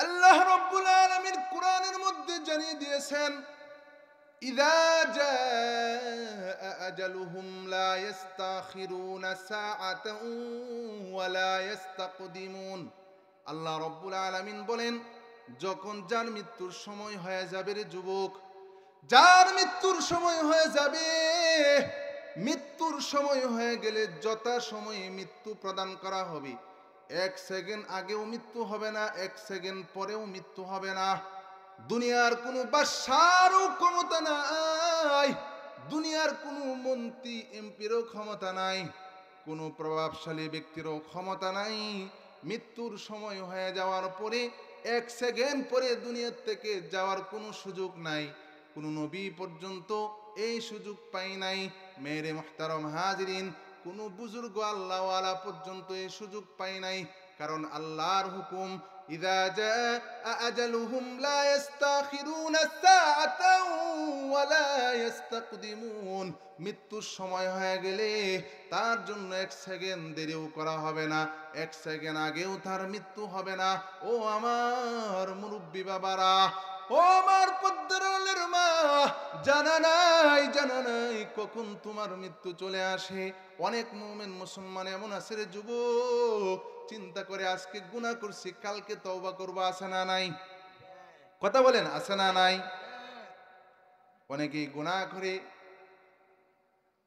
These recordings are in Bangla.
আল্লাহ রাব্বুল আলামিন কোরআনের মধ্যে জানিয়ে দিয়েছেন, ইযা জাআ আজালুহুম লা ইস্তাখিরুনা সাআতান ওয়া লা ইস্তাকদিমুন। আল্লাহ রাব্বুল আলামিন বলেন, যখন যার মৃত্যুর সময় হয়ে যাবে রে যুবক, যার মৃত্যুর সময় হয়ে যাবে, মৃত্যুর সময় হয়ে গেলে যথা সময়ে মৃত্যু প্রদান করা হবে, এক সেকেন্ড আগেও মৃত্যু হবে না, এক সেকেন্ড পরেও মৃত্যু হবে না। দুনিয়ার কোনো বাদশারও ক্ষমতা নাই, দুনিয়ার কোনো মন্ত্রী এমপিরও ক্ষমতা নাই, কোনো প্রভাবশালী ব্যক্তিরও ক্ষমতা নাই। মৃত্যুর সময় হয়ে যাওয়ার পরে এক সেকেন্ড পরে দুনিয়ার থেকে যাওয়ার কোনো সুযোগ নাই। কোনো নবী পর্যন্ত এই সুযোগ পাই নাই। মেরে মুহতারম হাজিরিন, কোনো বুজুর্গ আল্লাহওয়ালা পর্যন্ত এই সুযোগ পাই নাই। কারণ আল্লাহর হুকুম, ইযা জাআ আজালুহুম লা ইস্তাখিরুনা সাআতান ওয়া লা ইস্তাকদিমুন। মৃত্যুর সময় হয়ে গেলে তার জন্য এক সেকেন্ড দেরিও করা হবে না, এক সেকেন্ড আগেও তার মৃত্যু হবে না। ও আমার মুরব্বী বাবারা, ও আমার পদ্মারের মা, জানা নাই কখন তোমার মৃত্যু চলে আসে। অনেক মুমিন মুসলমান এমন আছে রে যুবক, চিন্তা করে আজকে গুনাহ করছি, কালকে তওবা করব, আছে না নাই? কথা বলেন, আছে না নাই? অনেকেই গুনাহ করে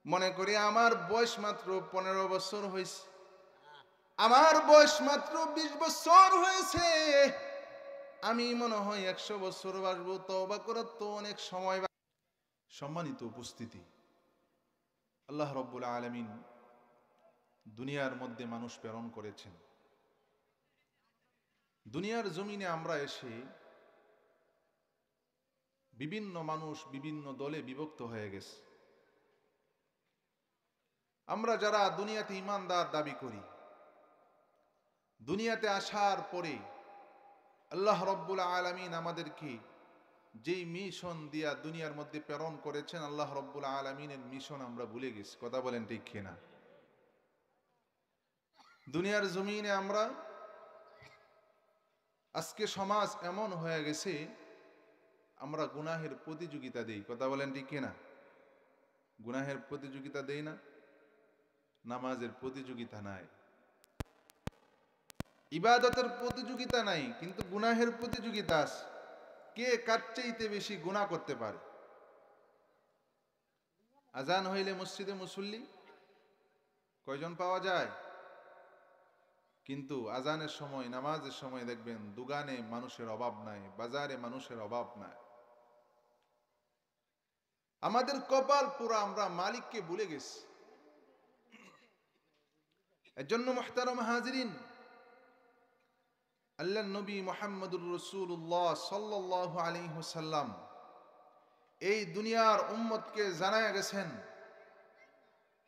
মনে করি আমার বয়স মাত্র 15 বছর হয়েছে, আমার বয়স মাত্র 20 বছর হয়েছে, আমি মনে হয় 100 বছর বাঁচবো, তওবা করার তো অনেক সময়। সম্মানিত উপস্থিতি, আল্লাহ রাব্বুল আলামিন দুনিয়ার মধ্যে মানুষ প্রেরণ করেছেন। দুনিয়ার জমিনে আমরা এসে বিভিন্ন মানুষ বিভিন্ন দলে বিভক্ত হয়ে গেছে। আমরা যারা দুনিয়াতে ঈমানদার দাবি করি, দুনিয়াতে আসার পরে আল্লাহ রাব্বুল আলামিন আমাদেরকে যেই মিশন দিয়া দুনিয়ার মধ্যে প্রেরণ করেছেন, আল্লাহ রাব্বুল আলামিনের মিশন আমরা ভুলে গেছি। কথা বলেন ঠিক কিনা? দুনিয়ার জমিনে আমরা আজকে সমাজ এমন হয়ে গেছে, আমরা গুনাহের প্রতিযোগিতা দেই। কথা বলেন ঠিক কিনা? গুনাহের প্রতিযোগিতা দেই না, নামাজের প্রতিযোগিতা নাই, ইবাদতের প্রতিযোগিতা নাই, কিন্তু গুনাহের প্রতিযোগিতা আছে। কে কার চাইতে বেশি গুনাহ করতে পারে। আজান হইলে মসজিদে মুসল্লি কয়জন পাওয়া যায়? কিন্তু আজানের সময়, নামাজের সময় দেখবেন দোকানে মানুষের অভাব নাই, বাজারে মানুষের অভাব নাই। আমাদের কপাল পুরা, আমরা মালিককে ভুলে গেছি। এজন্য মুহতারাম হাজিরিন, আল্লাহর নবী মুহাম্মদুর রাসূলুল্লাহ সাল্লাল্লাহু আলাইহি ওয়াসাল্লাম এই দুনিয়ার উম্মতকে জানায়া গেছেন,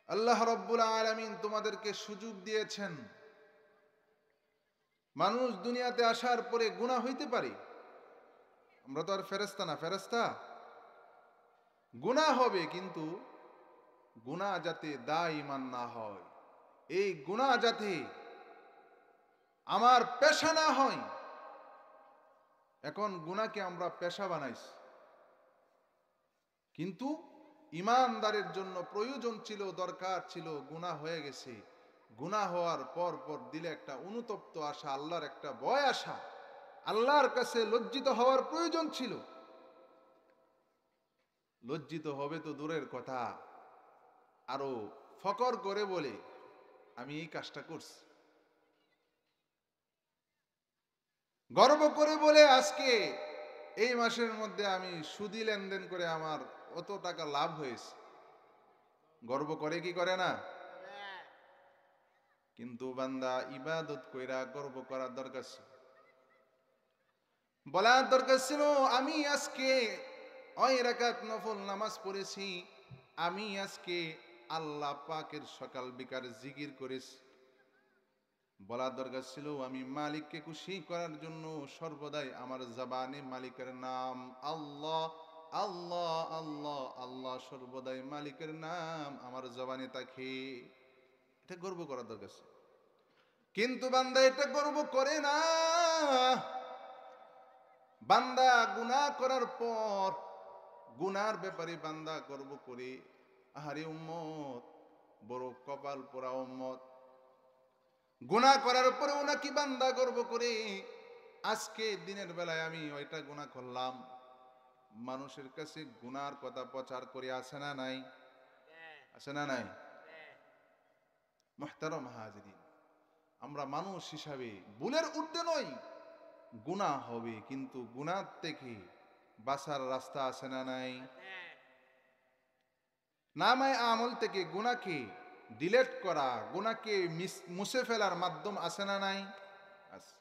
আল্লাহ রাব্বুল আলামিন তোমাদেরকে সুযোগ দিয়েছেন। মানুষ দুনিয়াতে আসার পরে গুনাহ হইতে পারে, আমরা তো আর ফেরেশতা না, ফেরেশতা গুনাহ হবে, কিন্তু গুনাহ যাতে দায়ীমান না হয়, এই গুনাহ যাতে আমার পেশা না হয়। এখন গুনাহকে আমরা পেশা বানাইছি, কিন্তু ঈমানদারের জন্য প্রয়োজন ছিল, দরকার ছিল, গুনাহ হয়ে গেছে। গুনাহ হওয়ার পর পর দিলে একটা অনুতপ্ত আসা, আল্লাহর একটা ভয় আসা, আল্লাহর কাছে লজ্জিত হওয়ার প্রয়োজন ছিল। লজ্জিত হবে তো দূরের কথা, আরো ফকর করে বলে আমি এই কাজটা করছি, গর্ব করে বলে আজকে এই মাসের মধ্যে আমি সুদি লেনদেন করে আমার অত টাকা লাভ হয়েছে। গর্ব করে কি করে না? কিন্তু বান্দা ইবাদত কইরা গর্ব করার দরকার ছিল, বলার দরকার ছিল আমি আজকে 9 রাকাত নফল নামাজ পড়েছি, আমি আজকে আল্লাহ পাকের সকাল বিকাল জিকির করেছি। বলার দরকার ছিল আমি মালিককে খুশি করার জন্য সর্বদাই আমার জবানে মালিকের নাম আল্লাহ আল্লাহ আল্লাহ আল্লাহ, সর্বদাই মালিকের নাম আমার জবানে থাকে। এটা গর্ব করার দরকার ছিল, কিন্তু বান্দা এটা গর্ব করে না। বান্দা গুনাহ করার পর গুনার ব্যাপারে বান্দা গর্ব করে, আহারে উম্মত, বড় কপাল পোড়া উম্মত। গুনাহ করার পরেও নাকি বান্দা গর্ব করে, আজকে দিনের বেলায় আমি ওইটা গুনাহ করলাম। মানুষের কাছে গুনার কথা প্রচার করে, আছে না নাই? আছে না নাই? মুহতারাম হাজিরিন, আমরা মানুষ হিসাবে ভুলের ঊর্ধ্বে নই। গুনাহ হবে, কিন্তু গুনাহ থেকে বাঁচার রাস্তা আছে না নাই? নামায় আমল থেকে গুনাহকে ডিলিট করা, গুনাহকে মুছে ফেলার মাধ্যম আছে না নাই? আছে।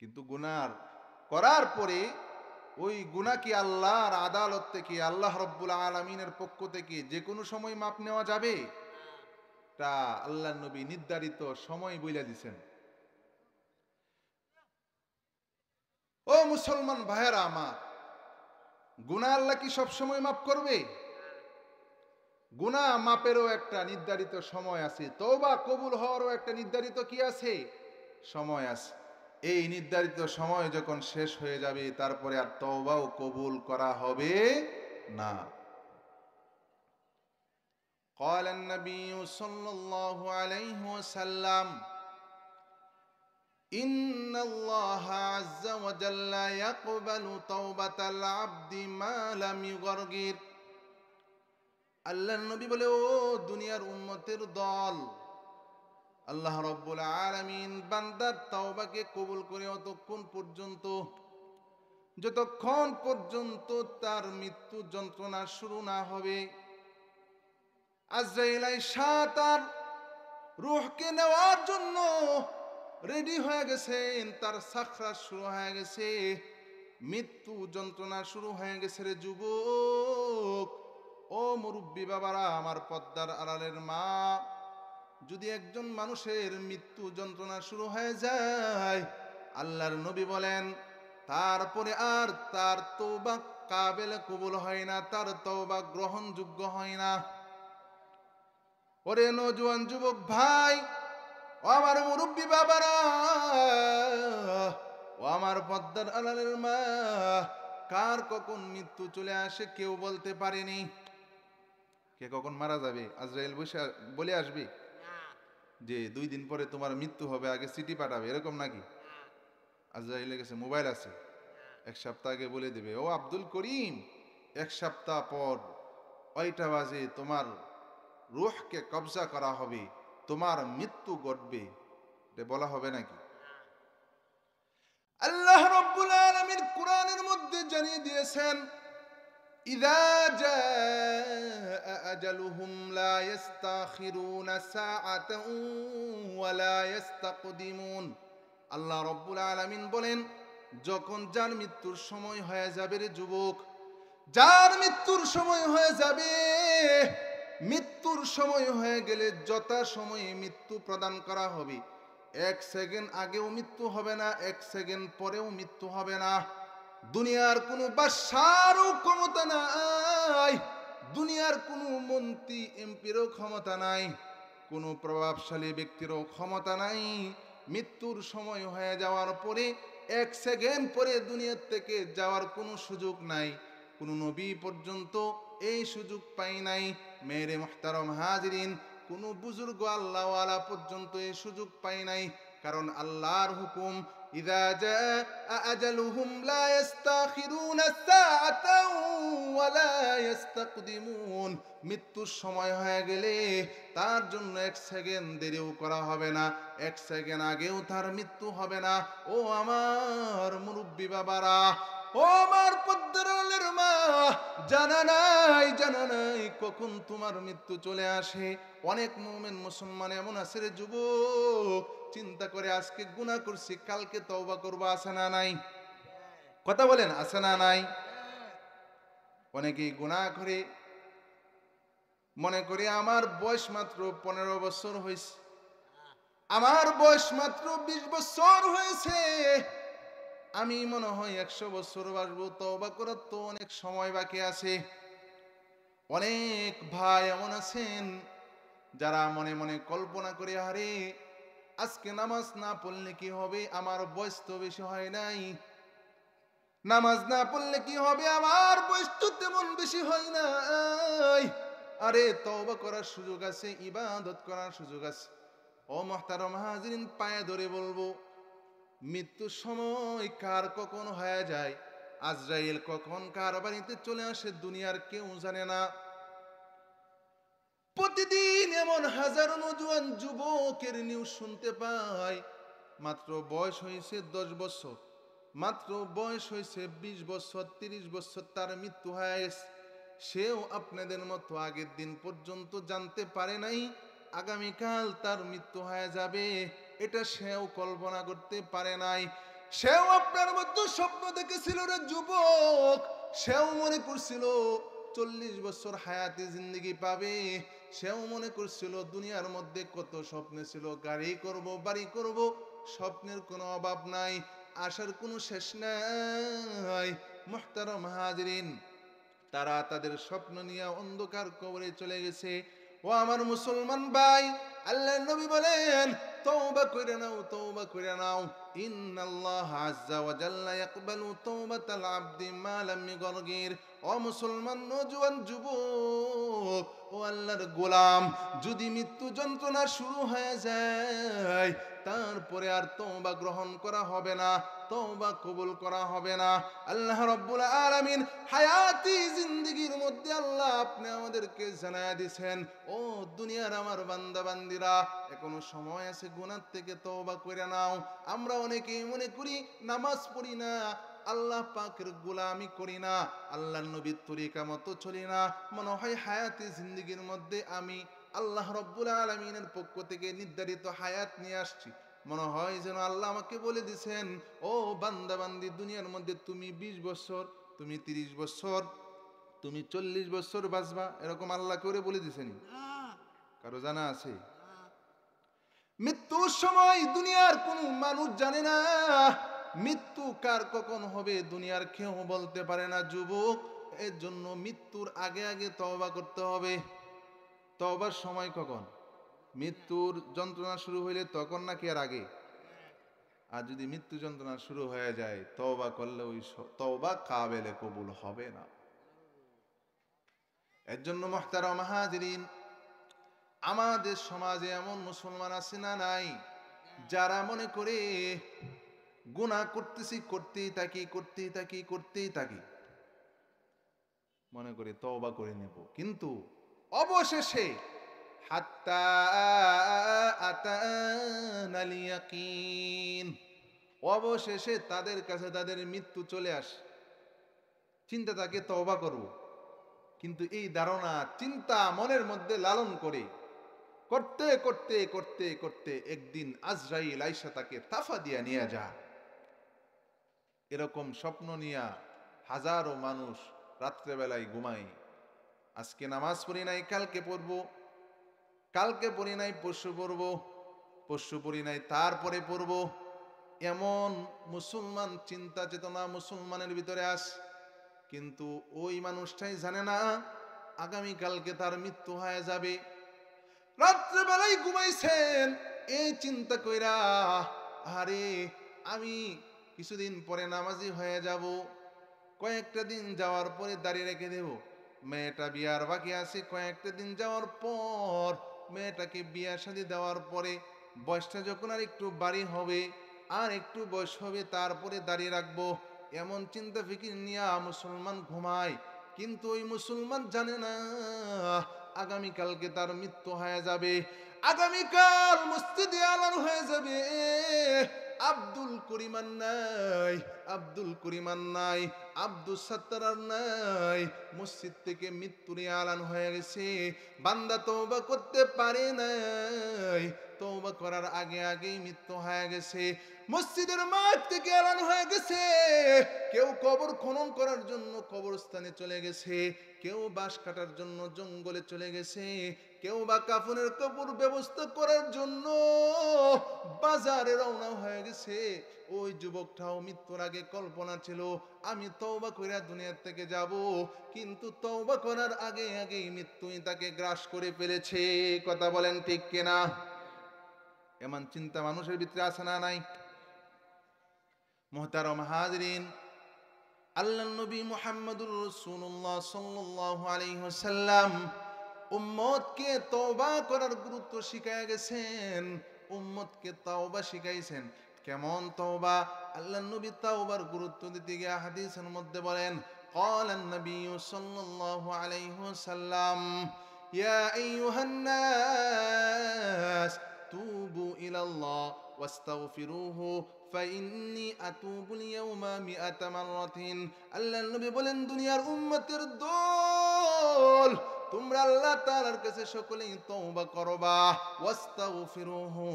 কিন্তু গুনাহ করার পরে ওই গুনাহ কি আল্লাহর আদালত থেকে, আল্লাহ রাব্বুল আলামিনের পক্ষ থেকে যে কোনো সময় মাপ নেওয়া যাবে? তা আল্লাহর নবী নির্ধারিত সময় বইলা দিছেন। ও মুসলমান ভাইয়েরা আমার, গুনাহ আল্লাহ কি সব সময় মাফ করবে? গুনাহ মাপেরও একটা নির্ধারিত সময় আছে, তওবা কবুল হওয়ারও একটা নির্ধারিত কি আছে? সময় আছে। এই নির্ধারিত সময় যখন শেষ হয়ে যাবে, তারপরে আর তওবাও কবুল করা হবে না। قال النبي صلى الله عليه وسلم إن الله عز وجل يقبل توبة العبد ما لم يغرغر। আল্লাহর নবী বলে, ও দুনিয়ার উম্মতের দল, আল্লাহ রাব্বুল আলামিন বান্দার তাওবাকে কবুল করে অতক্ষণ পর্যন্ত, যতক্ষণ পর্যন্ত তার মৃত্যু যন্ত্রণা শুরু না হবে। আজরাইল আইসা তার রূহকে নেওয়ার জন্য রেডি হয়ে গেছেন, তার সাকরাত শুরু হয়ে গেছে, মৃত্যু যন্ত্রণা শুরু হয়ে গেছে। রে যুবক, ও মুরব্বী বাবারা, আমার পর্দার আড়ালের মা, যদি একজন মানুষের মৃত্যু যন্ত্রণা শুরু হয়ে যায়, আল্লাহর নবী বলেন তারপরে আর তার তওবা কাবেল কবুল হয় না, তার তওবা গ্রহণযোগ্য হয় না। ওরে নওজোয়ান যুবক ভাই, ও আমার মুরব্বী বাবারা, ও আমার পর্দার আড়ালের মা, কার কখন মৃত্যু চলে আসে কেউ বলতে পারেনি। কে কখন মারা যাবে আজরাইল বলে আসবে যে 2 দিন পরে তোমার মৃত্যু হবে, আগে চিঠি পাঠাবে, এরকম নাকি? আজরাইলের কাছে মোবাইল আছে, 1 সপ্তাহ আগে বলে দেবে, ও আব্দুল করিম, 1 সপ্তাহ পর 8টা বাজে তোমার রূহকে কবজা করা হবে, তোমার মৃত্যু ঘটবে। এটা বলা হবে নাকি? আল্লাহ রাব্বুল আলামিন কোরআনের মধ্যে জানিয়ে দিয়েছেন, ইযা জাআ আজালুহুম লা ইস্তাখিরুনা সাআতান ওয়া লা ইস্তাকদিমুন। আল্লাহ রাব্বুল আলামিন বলেন, যখন যার মৃত্যুর সময় হয়ে যাবে, রে যুবক, যার মৃত্যুর সময় হয়ে যাবে, মৃত্যুর সময় হয়ে গেলে যথা সময়ে মৃত্যু প্রদান করা হবে। 1 সেকেন্ড আগেও মৃত্যু হবে না, 1 সেকেন্ড পরেও মৃত্যু হবে না। দুনিয়ার কোনো বাদশারও ক্ষমতা নাই, দুনিয়ার কোনো মন্ত্রী এমপিরও ক্ষমতা নাই, কোনো প্রভাবশালী ব্যক্তিরও ক্ষমতা নাই। মৃত্যুর সময় হয়ে যাওয়ার পরে 1 সেকেন্ড পরে দুনিয়ার থেকে যাওয়ার কোনো সুযোগ নাই। কোনো নবী পর্যন্ত এই সুযোগ পাই নাই। মেরে মুহতারাম হাজিরিন, কোনো বুজুর্গ আল্লাহওয়ালা পর্যন্ত এই সুযোগ পাই নাই। কারণ আল্লাহর হুকুম, ইযা জাআ আজালুহুম লা ইস্তাখিরুনা সাআতান ওয়া লা ইস্তাকদিমুন। মৃত্যুর সময় হয়ে গেলে তার জন্য 1 সেকেন্ড দেরিও করা হবে না, 1 সেকেন্ড আগেও তার মৃত্যু হবে না। ও আমার মুরব্বী বাবারা, ও আমার পদ্মারের মা, জানা নাই কখন তোমার মৃত্যু চলে আসে। অনেক মুমিন মুসলমান এমন আছে, রে যুবক, চিন্তা করে আজকে গুনাহ করছি, কালকে তওবা করব, আছে না নাই? কথা বলেন, আছে না নাই? অনেকেই গুনাহ করে মনে করি আমার বয়স মাত্র 15 বছর হয়েছে, আমার বয়স মাত্র 20 বছর হয়েছে, আমি মনে হয় 100 বছর বাঁচবো, তওবা করার তো অনেক সময় বাকি আছে। অনেক ভাই এমন আছেন যারা মনে মনে কল্পনা করে, আরে আজকে নামাজ না পড়লে কি হবে, আমার বয়স তো বেশি হয় নাই, নামাজ না পড়লে কি হবে, আমার বয়স তো তেমন বেশি হয় না। আরে তওবা করার সুযোগ আছে, ইবাদত করার সুযোগ আছে। ও মুহতারাম হাজিরিন, পায়ে ধরে বলবো, মৃত্যুর সময় কার কখন হয়ে যায়, আজরাইল কখন কার বাড়িতে চলে আসে, দুনিয়ার কেউ জানে না। প্রতিদিন এমন হাজারো নওজোয়ান যুবকের নিউজ শুনতে পাই, মাত্র বয়স হয়েছে 10 বছর, মাত্র বয়স হয়েছে 20 বছর, 30 বছর, তার মৃত্যু হয়ে গেছে। সেও আপনাদের মতো আগের দিন পর্যন্ত জানতে পারে নাই আগামীকাল তার মৃত্যু হয়ে যাবে, এটা সেও কল্পনা করতে পারে নাই। সেও আপনার মতো স্বপ্ন দেখেছিল রে যুবক, সেও মনে করছিল 40 বছর হায়াতে জিন্দেগি পাবে। সেও মনে করছিল দুনিয়ার মধ্যে কত স্বপ্ন ছিল, গাড়ি করব, বাড়ি করব, স্বপ্নের কোনো অভাব নাই, আশার কোনো শেষ নাই। মুহতারাম হাজিরিন, তারা তাদের স্বপ্ন নিয়ে অন্ধকার কবরে চলে গেছে। ও আমার মুসলমান ভাই, আল্লাহর নবী বলেন, তওবা কইরা নাও, তওবা কইরা নাও। ইন্নাল্লাহ আযজা ওয়া জাল্লা ইয়াকবালু তাওবাতাল আবদি মা লাম ইগরগির। ও মুসলমান নওজোয়ান যুবক, ও আল্লাহর গোলাম, যদি মৃত্যু যন্ত্রণা শুরু হয়ে যায়, তারপরে আর তওবা গ্রহণ করা হবে না, তওবা কবুল করা হবে না। আল্লাহ রাব্বুল আলামিন হায়াতি জিন্দেগির মধ্যে আল্লাহ আপনি আমাদেরকে জানায়া দিয়েছেন, ও দুনিয়ার আমার বান্দা বান্দিরা, এখনো সময় আছে, গুনাহ থেকে তওবা করে নাও। আমরা অনেকেই মনে করি নামাজ পড়ি না, আল্লাহ পাকের গোলামি করি না, আল্লাহর নবীর তরিকা মতো চলি না, মনে হয় হায়াতি জিন্দেগির মধ্যে আমি আল্লাহ রাব্বুল আলামিনের পক্ষ থেকে নির্ধারিত হায়াত নিয়ে আসছি। মনে হয় যেন আল্লাহ আমাকে বলে দিছেন, ও বান্দা বান্দি, দুনিয়ার মধ্যে তুমি 20 বছর, তুমি 30 বছর, তুমি 40 বছর বাঁচবা, এরকম আল্লাহ করে বলে দিছেন? কারো জানা আছে? মৃত্যুর সময় দুনিয়ার কোনো মানুষ জানে না, মৃত্যু কার কখন হবে দুনিয়ার কেউ বলতে পারে না যুবক। এর জন্য মৃত্যুর আগে আগে তওবা করতে হবে। তওবার সময় কখন? মৃত্যুর যন্ত্রণা শুরু হইলে তখন নাকি আর আগে? আর যদি মৃত্যু যন্ত্রণা শুরু হয়ে যায়, তওবা করলে ওই তওবা কাবেলে কবুল হবে না। এর জন্য মুহতারাম হাজিরিন, আমাদের সমাজে এমন মুসলমান আছে না নাই, যারা মনে করে গুনাহ করতেছি, করতেই থাকি, করতেই থাকি, করতেই থাকি, মনে করে তওবা করে নেব, কিন্তু অবশেষে হাত্তা আতানাল ইয়াকিন, অবশেষে তাদের কাছে তাদের মৃত্যু চলে আসে। চিন্তা থাকে তওবা করব, কিন্তু এই ধারণা চিন্তা মনের মধ্যে লালন করে করতে করতে করতে করতে একদিন আজরাইল আইসা তাকে তাফা দিয়া নিয়ে যা। এরকম স্বপ্ন নিয়া হাজারো মানুষ রাত্রেবেলায় ঘুমায়। আজকে নামাজ পড়ি নাই, কালকে পড়বো, কালকে পড়ি নাই, পরশু পড়বো, পরশু পড়ি নাই, তারপরে পড়বো। এমন মুসলমান চিন্তা চেতনা মুসলমানের ভিতরে আস, কিন্তু ওই মানুষটাই জানে না আগামীকালকে তার মৃত্যু হয়ে যাবে। রাত্রেবেলায় ঘুমাইছেন এই চিন্তা কইরা, আরে আমি কিছুদিন পরে নামাজি হয়ে যাব, কয়েকটা দিন যাওয়ার পরে দাঁড়িয়ে রেখে দেব, মেয়েটা বিয়ার বাকি আছে, কয়েকটা দিন যাওয়ার পর মেয়েটাকে বিয়া শাদী দেওয়ার পরে বয়সটা যখন আর একটু বাড়ি হবে, আর একটু বয়স হবে, তারপরে দাঁড়িয়ে রাখবো, এমন চিন্তা ফিকির নিয়ে মুসলমান ঘুমায়। কিন্তু ওই মুসলমান জানে না আগামীকালকে তার মৃত্যু হয়ে যাবে, আগামীকাল মসজিদে আলান হয়ে যাবে, আব্দুল করিমান নাই, আব্দুল করিমান নাই, আব্দুল সাত্তার নাই, মসজিদ থেকে মৃত্যুর আলান হয়ে গেছে। বান্দা তওবা করতে পারে নাই, তওবা করার আগে আগেই মৃত্যু হয়ে গেছে। মসজিদের মাঠ থেকে এলান হয়ে গেছে, কেউ কবর খনন করার জন্য কবরস্থানে চলে গেছে, কেউ বাঁশ কাটার জন্য জঙ্গলে চলে গেছে, কেউ বা কাফনের কাপড় ব্যবস্থা করার জন্য বাজারে রওনা হয়ে গেছে। ওই যুবকটাও মৃত্যুর আগে কল্পনা ছিল আমি তওবা কইরা দুনিয়া থেকে যাব, কিন্তু তওবা করার আগে আগেই মৃত্যুই তাকে গ্রাস করে ফেলেছে। কথা বলেন ঠিক কিনা? এমন চিন্তা মানুষের ভিতরে আছে না নাই? মুহতারাম হাজিরিন, আল্লাহর নবী মুহাম্মদুর রাসূলুল্লাহ সাল্লাল্লাহু আলাইহি ওয়াসাল্লাম উম্মতকে তওবা করার গুরুত্ব শিখায় গেছেন, উম্মতকে তওবা শিখাইছেন। কেমন তওবা? আল্লাহর নবী তওবার গুরুত্ব দিতে গিয়ে হাদিসের মধ্যে বলেন, قال النبي صلى الله عليه وسلم يا أيها الناس توبوا إلى الله واستغفروه فإني أتوب اليوم 100 مرة। আল্লাহর নবী বলেন, দুনিয়ার উম্মতের দল, তোমরা আল্লাহ তাআলার কাছে সকলেই তওবা করবা, ওয়াস্তাগফিরুহু,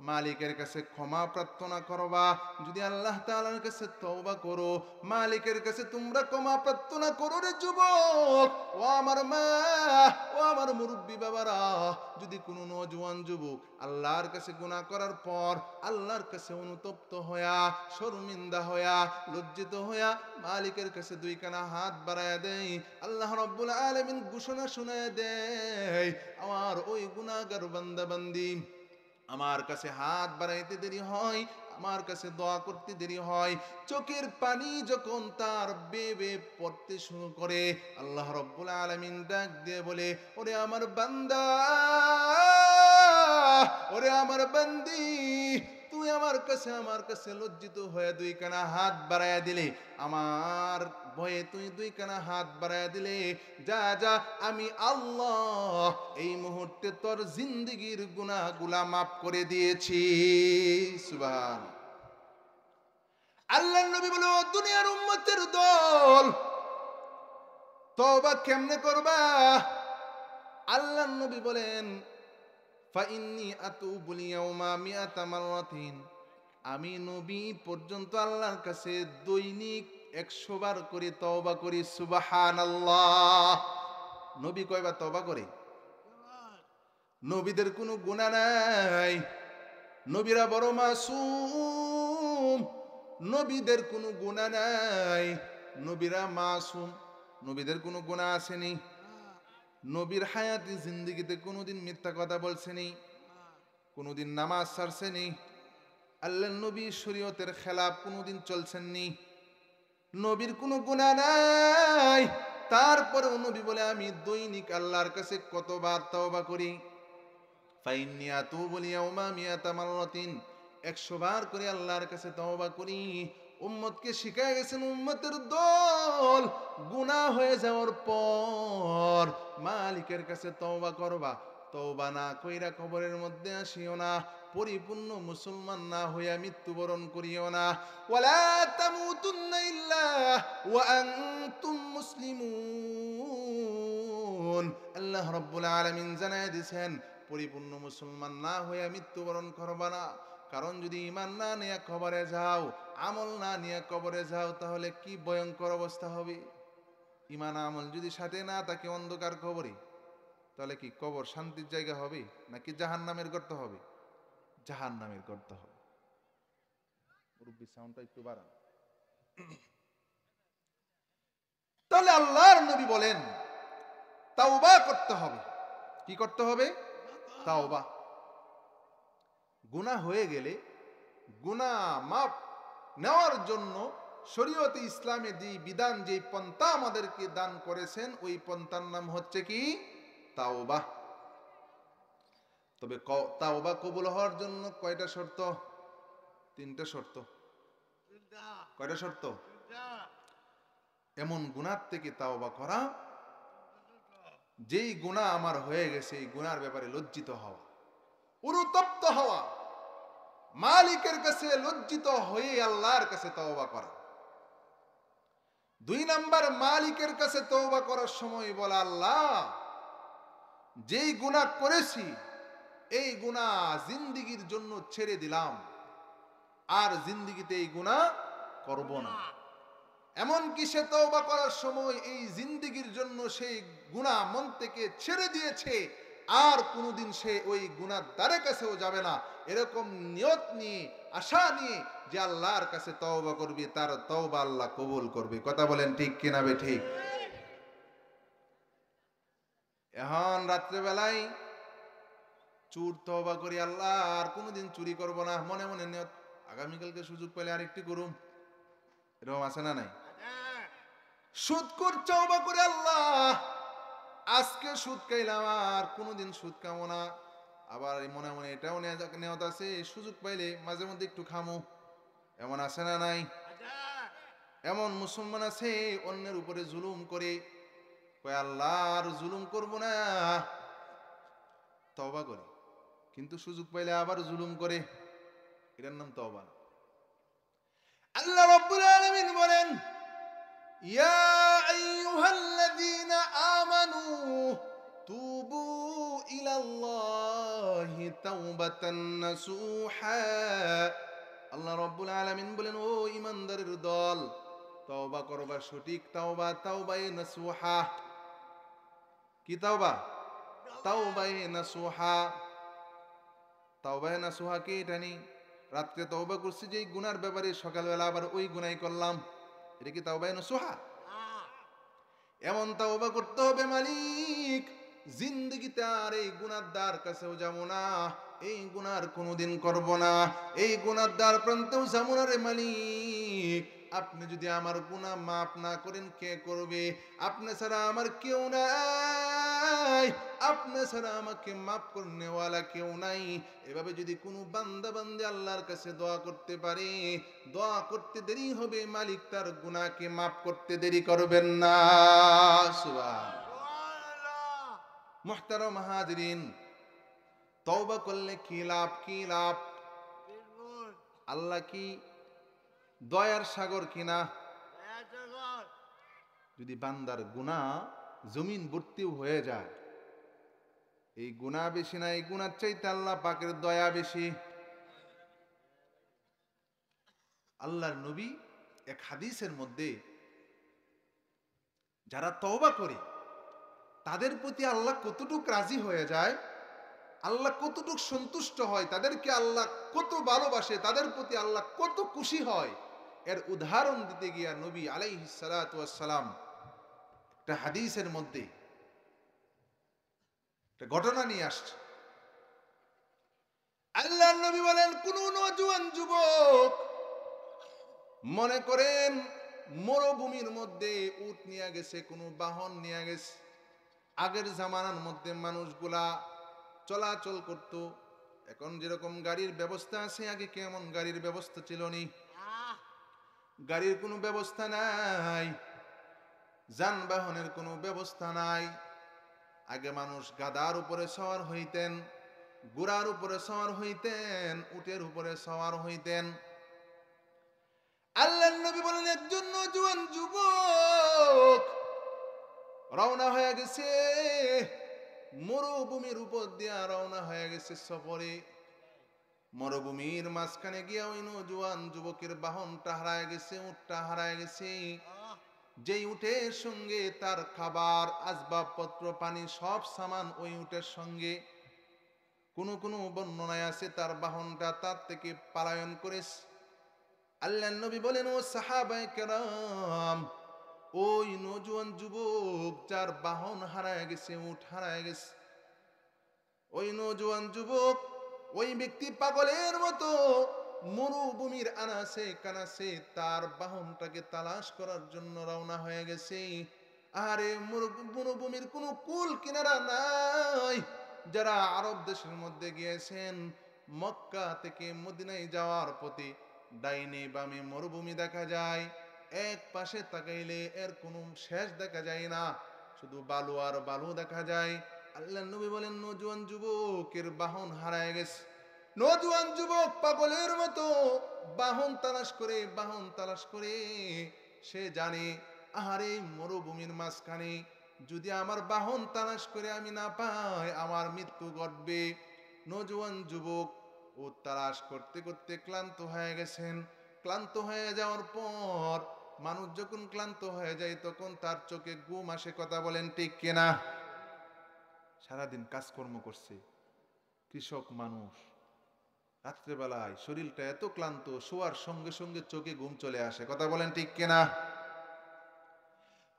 মালিকের কাছে ক্ষমা প্রার্থনা করবা। যদি আল্লাহ তাআলার কাছে তওবা করো, মালিকের কাছে তোমরা ক্ষমা প্রার্থনা করো রে যুবক, ও আমার মা, ও আমার মুরব্বী বাবারা, যদি কোনো নওজোয়ান যুবক আল্লাহর কাছে গুনাহ করার পর আল্লাহর কাছে অনুতপ্ত হয়া, শর্মিন্দা হয়া, লজ্জিত হয়া মালিকের কাছে দুইখানা হাত বাড়ায়া দেয়, আল্লাহ রাব্বুল আলামিন ঘোষণা শোনায় দেয়, আমার ওই গুনাহগার বান্দা বান্দি আমার কাছে হাত বাড়াইতে দেরি হয়, আমার কাছে দোয়া করতে দেরি হয়, চোখের পানি যখন তার বেবে পড়তে শুরু করে, আল্লাহ রাব্বুল আলামিন ডাক দিয়ে বলে, ওরে আমার বান্দা, ওরে আমার বান্দি, তুই আমার কাছে লজ্জিত হয়ে দুইখানা হাত বাড়ায়া দিলে, আমার ভয়ে তুই দুইখানা হাত বাড়ায়া দিলে, যা যা আমি আল্লাহ এই মুহূর্তে তোর জিন্দেগীর গুনাহগুলা মাফ করে দিয়েছি। সুবহান। আল্লাহর নবী বলে, ও দুনিয়ার উম্মতের দল, তওবা কেমনে করবা? আল্লাহর নবী বলেন, ফাইন্নী আতুবুল ইয়াউমা 100 মাররাতিন, আমি নবী পর্যন্ত আল্লাহর কাছে দৈনিক 100 বার করে তওবা করি। সুবহানাল্লাহ। নবী কয়বার তওবা করে? নবীদের কোনো গুনাহ নাই, নবীরা বড় মাসুম, নবীদের কোনো গুনাহ নাই, নবীরা মাসুম, নবীদের কোনো গুনাহ আসেনি। নবীর হায়াতি জিন্দেগিতে কোনোদিন মিথ্যা কথা বলছেনি, কোনোদিন নামাজ ছাড়ছেনি, আল্লাহর নবী শরীয়তের খেলাফ কোনোদিন চলছেননি, নবীর কোনো গুনাহ নাই। তারপরেও নবী বলে, আমি দৈনিক আল্লাহর কাছে কতবার তওবা করি? ফাইন্নী আতুবুল ইয়াউমা 100 মাররাতিন, 100 বার করে আল্লাহর কাছে তওবা করি। উম্মতকে শিখায় গেছেন, উম্মতের দল গুনাহ হয়ে যাওয়ার পর মালিকের কাছে তওবা করবা, তওবা না কইরা কবরের মধ্যে আসিও না, পরিপূর্ণ মুসলমান না হইয়া মৃত্যুবরণ করিও না। ওয়ালা তামুতুন্না ইল্লা ওয়া আনতুম মুসলিমুন। আল্লাহ রাব্বুল আলামিন জানায় দিয়েছেন, পরিপূর্ণ মুসলমান না হইয়া মৃত্যুবরণ করবা না। কারণ যদি ঈমান না নিয়ে কবরে যাও, আমল না নিয়ে কবরে যাও, তাহলে কি ভয়ঙ্কর অবস্থা হবে। ঈমান আমল যদি সাথে না থাকে অন্ধকার কবরে, তাহলে কি কবর শান্তির জায়গা হবে নাকি জাহান্নামের গর্ত হবে? জাহান্নামের গর্ত হবে। মুরব্বি সাউন্ডটা একটু বাড়ান। তাহলে আল্লাহর নবী বলেন, তাওবা করতে হবে। কি করতে হবে? তাওবা। গুনাহ হয়ে গেলে গুনাহ মাফ নেওয়ার জন্য শরীয়তে ইসলামে যে বিধান, যে পন্থা আমাদেরকে দান করেছেন, ওই পন্থার নাম হচ্ছে কি? তাওবা। তবে তাওবা কবুল হওয়ার জন্য কয়টা শর্ত? 3টা শর্ত। কয়টা শর্ত? এমন গুনাহ থেকে তাওবা করা, যেই গুনাহ আমার হয়ে গেছে এই গুনার ব্যাপারে লজ্জিত হওয়া, অনুতপ্ত হওয়া, মালিকের কাছে লজ্জিত হয়ে আল্লাহর কাছে তওবা করা। 2 নাম্বার, মালিকের কাছে তওবা করার সময় বলা, আল্লাহ যেই গুনাহ করেছি এই গুনাহ জিন্দেগীর জন্য ছেড়ে দিলাম, আর জিন্দেগিতে এই গুনাহ করব না। এমনকি সে তওবা করার সময় এই জিন্দেগীর জন্য সেই গুনাহ মন থেকে ছেড়ে দিয়েছে, আর কোনোদিন সে ওই গুনার দ্বারে কাছেও যাবে না। এরকম নিয়ত নিয়ে, আশা নিয়ে যে আল্লাহর কাছে তওবা করবে, তার তওবা আল্লাহ কবুল করবে। কথা বলেন ঠিক কিনা বে ঠিক? এখন রাত্রেবেলায় চুর তওবা করি, আল্লাহ আর কোনোদিন চুরি করব না, মনে মনে নিয়ত, আগামীকালকে সুযোগ পেলে আরেকটি করুম, এরকম আছে না নাই? সুদখোর তওবা করে, আল্লাহ আজকে সুদ খাইলাম, আর কোনোদিন সুদ খাবো না। আবার মনে মনে এটাও নিয়ত আছে, সুযোগ পাইলে মাঝে মধ্যে একটু খামো। এমন আছে না নাই? এমন মুসলমান আছে অন্যের উপরে জুলুম করে, কয় আল্লাহ আর জুলুম করব না, তওবা করে, কিন্তু সুযোগ পাইলে আবার জুলুম করে। এটার নাম তওবা না। আল্লাহ রাব্বুল আলামিন বলেন, ইয়া আইয়ুহাল্লাযীনা আমানু তুবু ইলাল্লাহি তাওবাতান নাসুহা। আল্লাহ রাব্বুল আলামিন বলেন, ও ঈমানদারের দল, তওবা করবা সঠিক তওবা, তাওবায়ে নাসুহা। কি তাওবা? তাওবায়ে নাসুহা। তাওবায়ে নাসুহা কি? এটা নি রাত্রে তওবা করছি যে গুনার ব্যাপারে, সকালবেলা আবার ওই গুনাই করলাম, এটা কি তাওবায়ে নাসুহা? এমন তাওবা করতে হবে, মালিক জিন্দেগিতে আর এই গুনার দ্বার কাছেও যাব না, এই গুনার কোনোদিন করব না, এই গুনার দ্বার প্রান্তেও যাব না রে মালিক। আপনি যদি আমার গুনাহ মাফ না করেন, কে করবে? আপনি ছাড়া আমার কেউ নাই, আপনি ছাড়া আমাকে মাফ করনেওয়ালা কেউ নাই। এভাবে যদি কোনো বান্দা বান্দী আল্লাহর কাছে দোয়া করতে পারে, দোয়া করতে দেরি হবে, মালিক তার গুনাহকে মাফ করতে দেরি করবেন না। সুবহানাল্লাহ। মুহতারাম হাজিরিন, তওবা করলে কি লাভ? কি লাভ? আল্লাহ কি দয়ার সাগর কিনা? যদি বান্দার গুনাহ জমিন ভর্তিও হয়ে যায়, এই গুনাহ বেশি না, এই গুনার চাইতে আল্লাহ পাকের দয়া বেশি। আল্লাহর নবী এক হাদিসের মধ্যে, যারা তওবা করে তাদের প্রতি আল্লাহ কতটুক রাজি হয়ে যায়, আল্লাহ কতটুক সন্তুষ্ট হয়, তাদেরকে আল্লাহ কত ভালোবাসে, তাদের প্রতি আল্লাহ কত খুশি হয়, এর উদাহরণ দিতে গিয়া নবী আলাইহিস সালাতু ওয়াস সালাম একটা হাদিসের মধ্যে একটা ঘটনা নিয়ে আসছে। আল্লাহর নবী বলেন, কোন নওজোয়ান যুবক মনে করেন মরুভূমির মধ্যে উট নিয়ে গেছে, কোনো বাহন নিয়ে গেছে। আগের জামানার মধ্যে মানুষগুলা চলাচল করত, এখন যেরকম গাড়ির ব্যবস্থা আছে, আগে কেমন গাড়ির ব্যবস্থা ছিল নি? গাড়ির কোনো ব্যবস্থা নাই, যানবাহনের কোনো ব্যবস্থা নাই। আগে মানুষ গাধার উপরে সওয়ার হইতেন, ঘোড়ার উপরে সওয়ার হইতেন, উটের উপরে সওয়ার হইতেন। আল্লাহর নবী বলেন, একজন নওজোয়ান যুবক রওনা হয়ে গেছে, মরুভূমির উপর দিয়া রওনা হয়ে গেছে সফরে। মরুভূমির মাঝখানে গিয়া ওই নওজোয়ান যুবকের বাহনটা হারায় গেছে, উটটা হারায় গেছে। যেই উটের সঙ্গে তার খাবার, আসবাবপত্র, পানি, সব সামান ওই উটের সঙ্গে। কোন কোন বর্ণনায় আছে তার বাহনটা তার থেকে পলায়ন করেছে। আল্লাহর নবী বলেন, ও সাহাবায়ে কেরাম, ওই নওজোয়ান যুবক যার বাহন হারায় গেছে, উট হারায় গেছে, ওই নওজোয়ান যুবক, ওই ব্যক্তি পাগলের মতো মরুভূমির আনাসে কানাসে তার বাহনটাকে তালাশ করার জন্য রওনা হয়ে গেছে। আরে মরুভূমির কোনো কুল কিনারা নাই। যারা আরব দেশের মধ্যে গিয়েছেন, মক্কা থেকে মদিনায় যাওয়ার পথে ডাইনে বামে মরুভূমি দেখা যায়, এক পাশে তাকাইলে এর কোনো শেষ দেখা যায় না, শুধু বালু আর বালু দেখা যায়। আল্লাহর নবী বলেন, নওজোয়ান যুবকের বাহন হারায় গেছে। নওজোয়ান যুবক পাগলের মতো বাহন তালাশ করে সে জানে, আহারে মরুভূমির মাঝখানে যদি আমার বাহন তালাশ করে আমি না পাই, আমার মৃত্যু ঘটবে। নওজোয়ান যুবক ও তালাশ করতে করতে ক্লান্ত হয়ে গেছেন। ক্লান্ত হয়ে যাওয়ার পর, মানুষ যখন ক্লান্ত হয়ে যায় তখন তার চোখে ঘুম আসে, কথা বলেন ঠিক কিনা? সারাদিন কাজকর্ম করছে, কৃষক মানুষ, রাত্রেবেলায় শরীরটা এত ক্লান্ত, শোয়ার সঙ্গে সঙ্গে চোখে ঘুম চলে আসে, কথা বলেন ঠিক কিনা?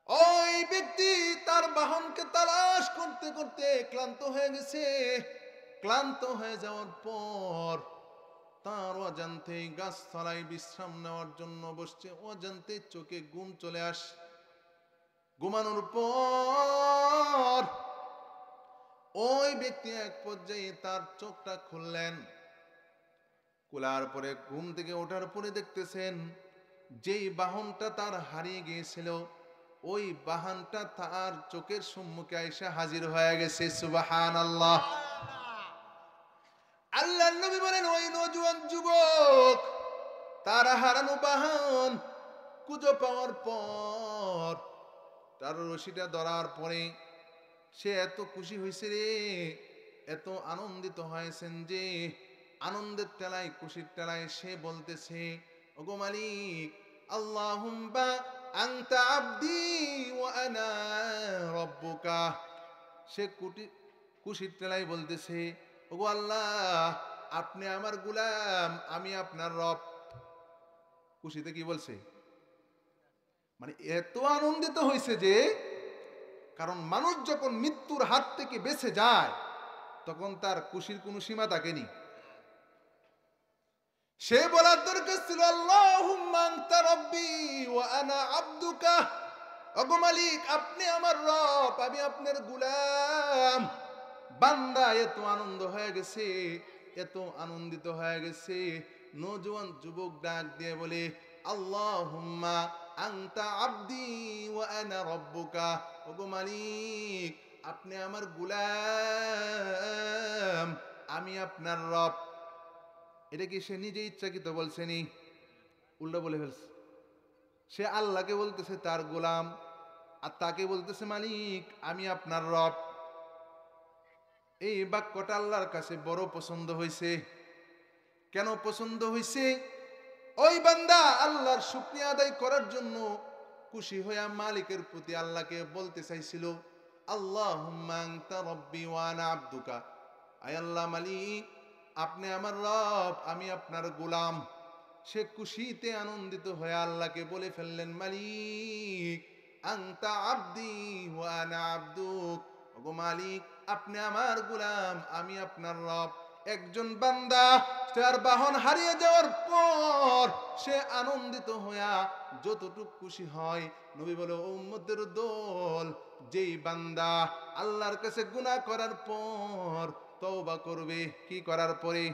ওই ব্যক্তি তার বাহনকে তালাশ করতে করতে ক্লান্ত হয়ে গেছে। ক্লান্ত হয়ে যাওয়ার পর তার অজান্তেই গাছতলায় বিশ্রাম নেওয়ার জন্য বসছে, অজান্তে চোখে ঘুম চলে আসে। ঘুমানোর পর ওই ব্যক্তি এক পর্যায়ে তার চোখটা খুললেন। খোলার পরে ঘুম থেকে ওঠার পরে দেখতেছেন যেই বাহনটা তার হারিয়ে গিয়েছিল ওই বাহনটা তার চোখের সম্মুখে এসে হাজির হয়ে গেছে। সুবহানাল্লাহ। আল্লাহর নবী বলেন ওই নওজোয়ান যুবক তার হারানো বাহন খুঁজে পাওয়ার পর তার রশিটা ধরার পরে সে এত খুশি হয়েছে রে, এত আনন্দিত হয়েছেন যে আনন্দের টেলায় খুশির টেলায় সে বলতেছে, ওগো মালিক, আল্লাহুম্মা আনতা আবদি ওয়া আনা রাব্বুকা। সে খুশির টেলায় বলতেছে, ওগো আল্লাহ, আপনি আমার গোলাম, আমি আপনার রব। খুশিতে কি বলছে? মানে এত আনন্দিত হয়েছে যে, কারণ মানুষ যখন মৃত্যুর হাত থেকে বেঁচে যায় তখন তার খুশির কোনো সীমা থাকেনি। সে বলার দরকার ছিল আল্লাহুম্মা আনতা রাব্বি ওয়া আনা আবদুকা, ওগো মালিক, আপনি আমার রব, আমি আপনার গোলাম। বান্দা এত আনন্দ হয়ে গেছে, এত আনন্দিত হয়ে গেছে, নওজোয়ান যুবক ডাক দিয়ে বলে, আল্লাহুম্মা আনতা আবদি ওয়া আনা রাব্বুকা, ওগো মালিক, আপনি আমার গোলাম, আমি আপনার রব। এটা কি সে নিজে ইচ্ছাকৃত বলছেনি? উল্টো বলে ফেলছে। সে আল্লাহকে বলতেছে তার গোলাম, আর তাকে বলতেছে মালিক, আমি আপনার রব। এই বাক্যটা আল্লাহর কাছে বড় পছন্দ হয়েছে। কেন পছন্দ হয়েছে? ওই বান্দা আল্লাহর শুকরিয়া আদায় করার জন্য খুশি হইয়া মালিকের প্রতি আল্লাহকে বলতে চাইছিল, আল্লাহুম্মা আনতা রাব্বি ওয়া আনা আবদুকা, আয় আল্লাহ মালিক, আপনি আমার রব, আমি আপনার গোলাম। সে খুশিতে আনন্দিত হয়ে আল্লাহকে বলে ফেললেন, মালিক আনতা আবদি ওয়া আনা আবদুক, ওগো মালিক, আপনি আমার গোলাম, আমি আপনার রব। একজন বান্দা তার বাহন হারিয়ে যাওয়ার পর সে আনন্দিত হইয়া যতটুক খুশি হয়, নবী বলে উম্মতের দল, যেই বান্দা আল্লাহর কাছে গুনাহ করার পর তওবা করবে, কি করার পরে?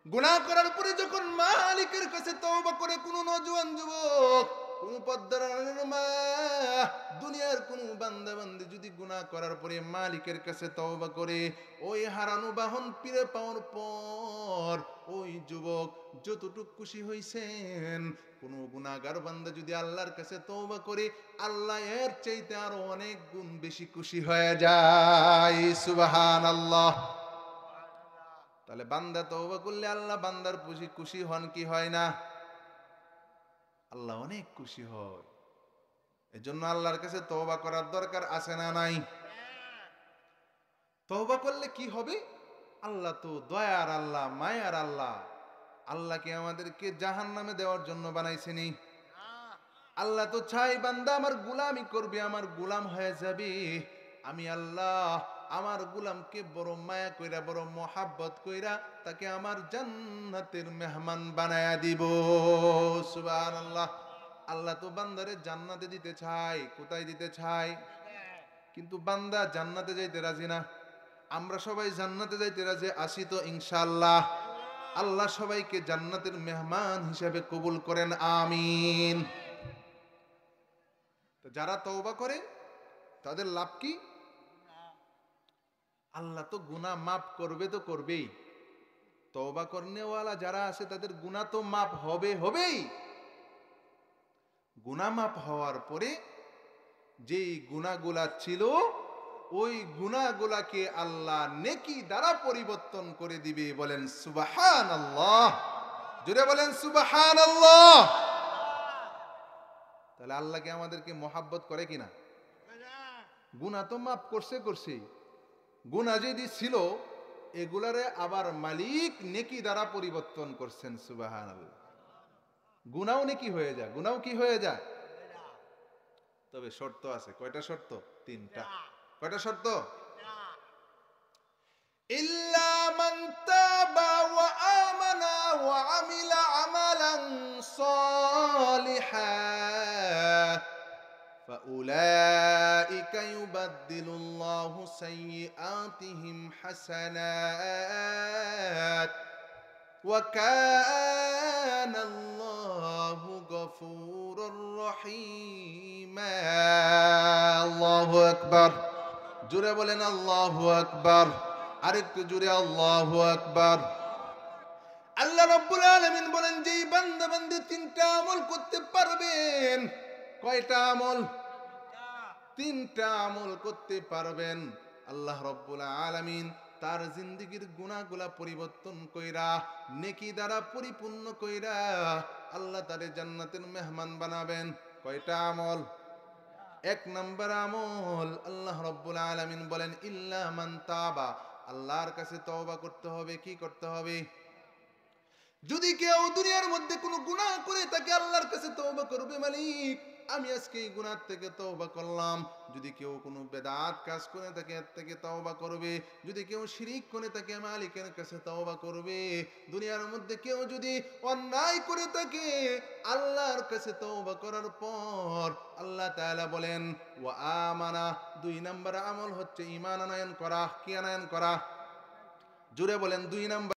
গুনাহ করার পরে যখন মালিকের কাছে তওবা করে, কোন নওজোয়ান যুবক, কোন পদ্মার মা, দুনিয়ার কোন বান্দা বান্দি যদি গুনাহ করার পরে মালিকের কাছে তওবা করে, ওই হারানো বাহন ফিরে পাওয়ার পর ওই যুবক যতটুক খুশি হইছেন, কোন গুনাহগার বান্দা যদি আল্লাহর কাছে তওবা করে, আল্লাহ এর চাইতে আরো অনেক গুণ বেশি খুশি হয়ে যায়। সুবহানাল্লাহ। তাহলে বান্দা তওবা করলে আল্লাহ বান্দার খুশি খুশি হন কি হয় না? আল্লাহ অনেক খুশি হয়। এজন্য আল্লাহর কাছে তওবা করার দরকার আছে না নাই? তওবা করলে কি হবে? আল্লাহ তো দয়ার আল্লাহ, মায়ার আল্লাহ। আল্লাহকে আমাদেরকে জাহান্নামে দেওয়ার জন্য বানাইছেনি। আল্লাহ তো চাই বান্দা আমার গোলামি করবে, আমার গোলাম হয়ে যাবে। আমি আল্লাহ আমার গোলামকে বড় মায়া কইরা, বড় মোহাব্বত কইরা তাকে আমার জান্নাতের মেহমান বানায়া দিব। সুবহানাল্লাহ। আল্লাহ তো বান্দারে জান্নাতে দিতে চায়। কোথায় দিতে চায়? কিন্তু বান্দা জান্নাতে যাইতে রাজি না। আমরা সবাই জান্নাতে যাইতে রাজি আছি তো ইনশাআল্লাহ। আল্লাহ সবাইকে জান্নাতের মেহমান হিসেবে কবুল করেন, আমিন। তো যারা তওবা করে তাদের লাভ কি? আল্লাহ তো গুনাহ মাফ করবে, তো করবেই। তওবা করনেওয়ালা যারা আছে তাদের গুনাহ তো মাফ হবেই। গুনাহ মাফ হওয়ার পরে যেই গুনাহগুলা ছিল ওই গুনাহগুলাকে আল্লাহ নেকি দ্বারা পরিবর্তন করে দিবে। বলেন সুবহানাল্লাহ। জোরে বলেন সুবহানাল্লাহ। তাহলে আল্লাহকে আমাদেরকে মহাব্বত করে কিনা? গুনাহ তো মাফ করছে। গুনাহ যদি ছিল এগুলারে আবার মালিক নেকি দ্বারা পরিবর্তন করছেন। সুবহানাল্লাহ। গুনাহও নেকি হয়ে যায়, গুনাহও কি হয়ে যায়? তবে শর্ত আছে। কয়টা শর্ত? তিনটা। কয়টা শর্ত? ইল্লা মান তাবা ওয়া আমানা ওয়া আমিলা আমালান সালিহা فأولئك يبدل الله سيئاتهم حسنات وكان الله غفورا رحيما الله أكبر জোরে বলেন আল্লাহু আকবার আরেকটু জোরে আল্লাহু আকবার আল্লাহ রাব্বুল আলামিন বলেন যে বান্দা বান্দি তিনটা আমল করতে পারবেন কয়টা আমল তিনটা আমল করতে পারবেন আল্লাহ রাব্বুল আলামিন তার জিন্দেগীর গুনাহগুলা পরিবর্তন কইরা নেকি দ্বারা পরিপূর্ণ কইরা আল্লাহ তারে জান্নাতের মেহমান বানাবেন কয়টা আমল এক নাম্বার আমল আল্লাহ রাব্বুল আলামিন বলেন ইল্লা মান তাবা আল্লাহর কাছে তওবা করতে হবে কি করতে হবে যদি কেউ দুনিয়ার মধ্যে কোনো গুনাহ করে তাকে আল্লাহর কাছে তওবা করবে মালিক আমি আজকে এই গুনাহ থেকে তওবা করলাম যদি কেউ কোনো বেদাত কাজ করে তাকে এর থেকে তওবা করবে যদি কেউ শিরিক করে তাকে মালিকের কাছে তওবা করবে দুনিয়ার মধ্যে কেউ যদি অন্যায় করে তাকে আল্লাহর কাছে তওবা করার পর আল্লাহ তাআলা বলেন ওয়া আমানা দুই নাম্বার আমল হচ্ছে ঈমান আনয়ন করা কি আনয়ন করা জোরে বলেন দুই নাম্বার